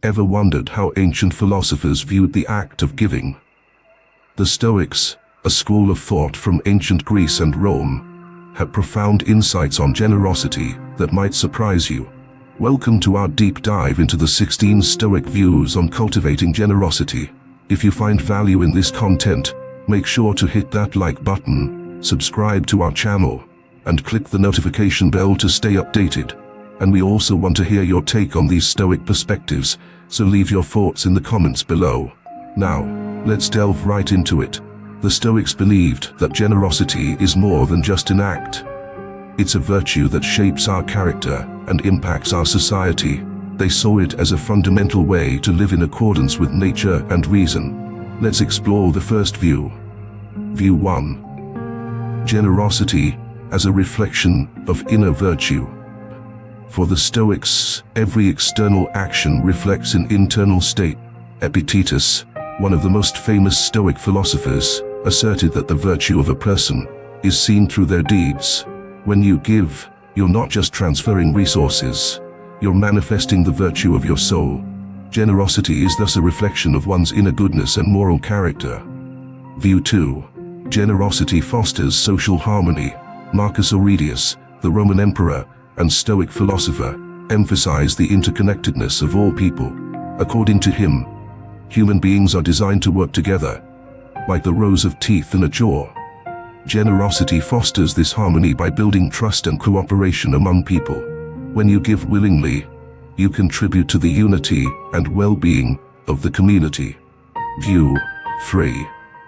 Ever wondered how ancient philosophers viewed the act of giving? The Stoics, a school of thought from ancient Greece and Rome, had profound insights on generosity that might surprise you. Welcome to our deep dive into the 16 Stoic views on cultivating generosity. If you find value in this content, make sure to hit that like button, subscribe to our channel, and click the notification bell to stay updated. And we also want to hear your take on these Stoic perspectives, so leave your thoughts in the comments below. Now, let's delve right into it. The Stoics believed that generosity is more than just an act. It's a virtue that shapes our character and impacts our society. They saw it as a fundamental way to live in accordance with nature and reason. Let's explore the first view. View 1. Generosity as a reflection of inner virtue. For the Stoics, every external action reflects an internal state. Epictetus, one of the most famous Stoic philosophers, asserted that the virtue of a person is seen through their deeds. When you give, you're not just transferring resources, you're manifesting the virtue of your soul. Generosity is thus a reflection of one's inner goodness and moral character. View 2. Generosity fosters social harmony. Marcus Aurelius, the Roman emperor and Stoic philosopher, emphasized the interconnectedness of all people. According to him, human beings are designed to work together, like the rows of teeth in a jaw. Generosity fosters this harmony by building trust and cooperation among people. When you give willingly, you contribute to the unity and well-being of the community. View 3.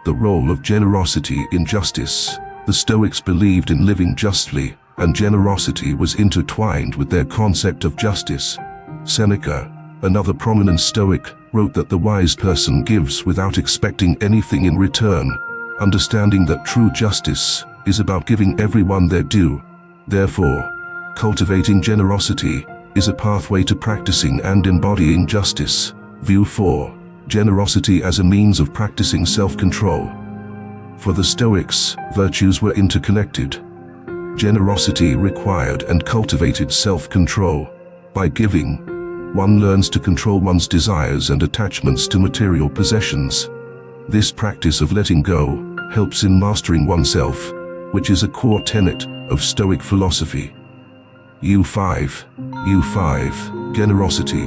The role of generosity in justice. The Stoics believed in living justly, and generosity was intertwined with their concept of justice. Seneca, another prominent Stoic, wrote that the wise person gives without expecting anything in return, understanding that true justice is about giving everyone their due. Therefore, cultivating generosity is a pathway to practicing and embodying justice. View 4. Generosity as a means of practicing self-control. For the Stoics, virtues were interconnected. Generosity required and cultivated self-control. By giving, one learns to control one's desires and attachments to material possessions. This practice of letting go helps in mastering oneself, which is a core tenet of Stoic philosophy. U5. Generosity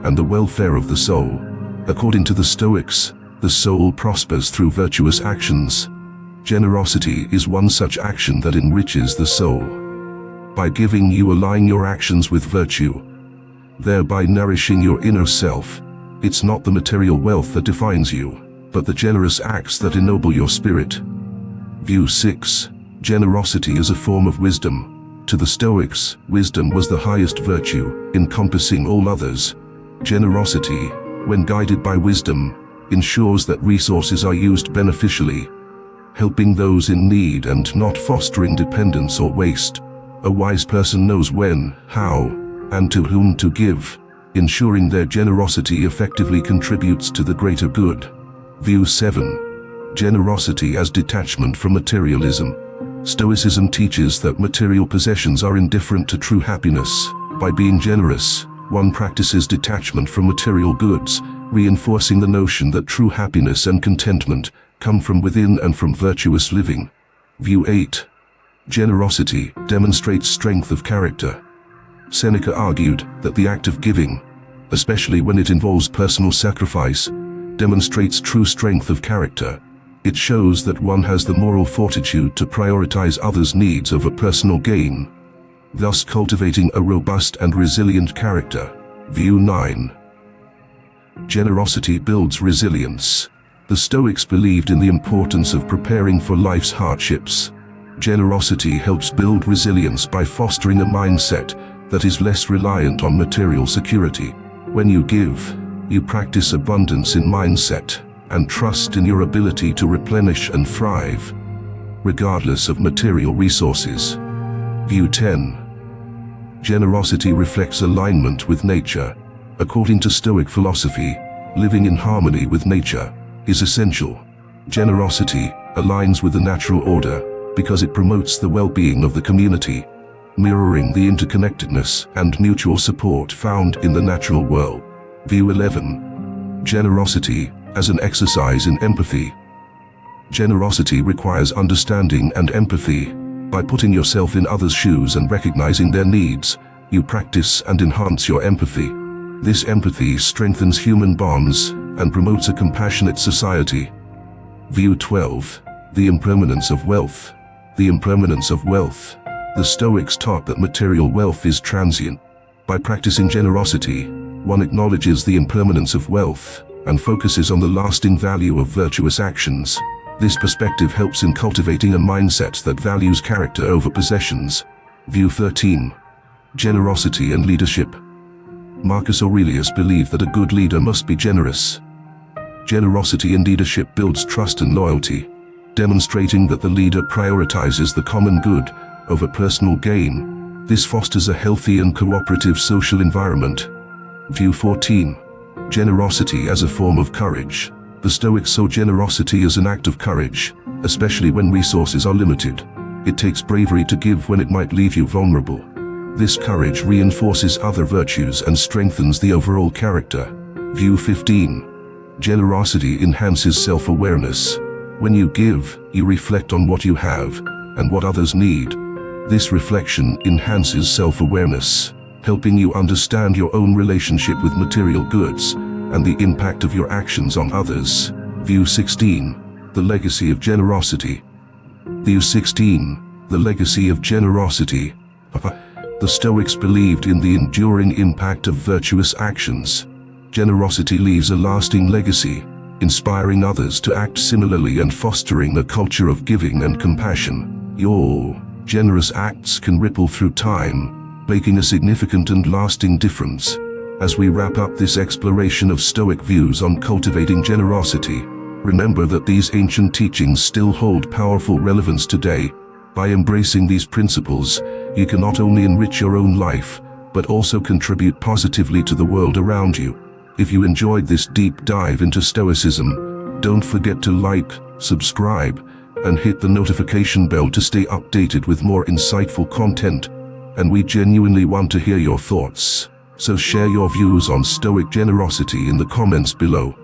and the welfare of the soul. According to the Stoics, the soul prospers through virtuous actions. Generosity is one such action that enriches the soul. By giving, you align your actions with virtue, thereby nourishing your inner self. It's not the material wealth that defines you, but the generous acts that ennoble your spirit. View 6. Generosity is a form of wisdom. To the Stoics, wisdom was the highest virtue, encompassing all others. Generosity, when guided by wisdom, ensures that resources are used beneficially, helping those in need and not fostering dependence or waste. A wise person knows when, how, and to whom to give, ensuring their generosity effectively contributes to the greater good. View 7. Generosity as detachment from materialism. Stoicism teaches that material possessions are indifferent to true happiness. By being generous, one practices detachment from material goods, reinforcing the notion that true happiness and contentment come from within and from virtuous living. View 8. Generosity demonstrates strength of character. Seneca argued that the act of giving, especially when it involves personal sacrifice, demonstrates true strength of character. It shows that one has the moral fortitude to prioritize others' needs over personal gain, thus cultivating a robust and resilient character. View 9. Generosity builds resilience. The Stoics believed in the importance of preparing for life's hardships. Generosity helps build resilience by fostering a mindset that is less reliant on material security. When you give, you practice abundance in mindset and trust in your ability to replenish and thrive, regardless of material resources. View 10. Generosity reflects alignment with nature. According to Stoic philosophy, living in harmony with nature is essential. Generosity aligns with the natural order because it promotes the well-being of the community, mirroring the interconnectedness and mutual support found in the natural world. View 11. Generosity as an exercise in empathy. Generosity requires understanding and empathy. By putting yourself in others' shoes and recognizing their needs, you practice and enhance your empathy. This empathy strengthens human bonds and promotes a compassionate society. View 12. The impermanence of wealth. The impermanence of wealth. The Stoics taught that material wealth is transient. By practicing generosity, one acknowledges the impermanence of wealth and focuses on the lasting value of virtuous actions. This perspective helps in cultivating a mindset that values character over possessions. View 13. Generosity and leadership. Marcus Aurelius believed that a good leader must be generous. Generosity in leadership builds trust and loyalty, demonstrating that the leader prioritizes the common good over personal gain. This fosters a healthy and cooperative social environment. View 14. Generosity as a form of courage. The Stoics saw generosity as an act of courage, especially when resources are limited. It takes bravery to give when it might leave you vulnerable. This courage reinforces other virtues and strengthens the overall character. View 15. Generosity enhances self-awareness. When you give, you reflect on what you have and what others need. This reflection enhances self-awareness, helping you understand your own relationship with material goods and the impact of your actions on others. View 16. The legacy of generosity. View 16. The legacy of generosity. The Stoics believed in the enduring impact of virtuous actions. Generosity leaves a lasting legacy, inspiring others to act similarly and fostering a culture of giving and compassion. Your generous acts can ripple through time, making a significant and lasting difference. As we wrap up this exploration of Stoic views on cultivating generosity, remember that these ancient teachings still hold powerful relevance today. By embracing these principles, you can not only enrich your own life, but also contribute positively to the world around you. If you enjoyed this deep dive into Stoicism, don't forget to like, subscribe, and hit the notification bell to stay updated with more insightful content. And we genuinely want to hear your thoughts. So share your views on Stoic generosity in the comments below.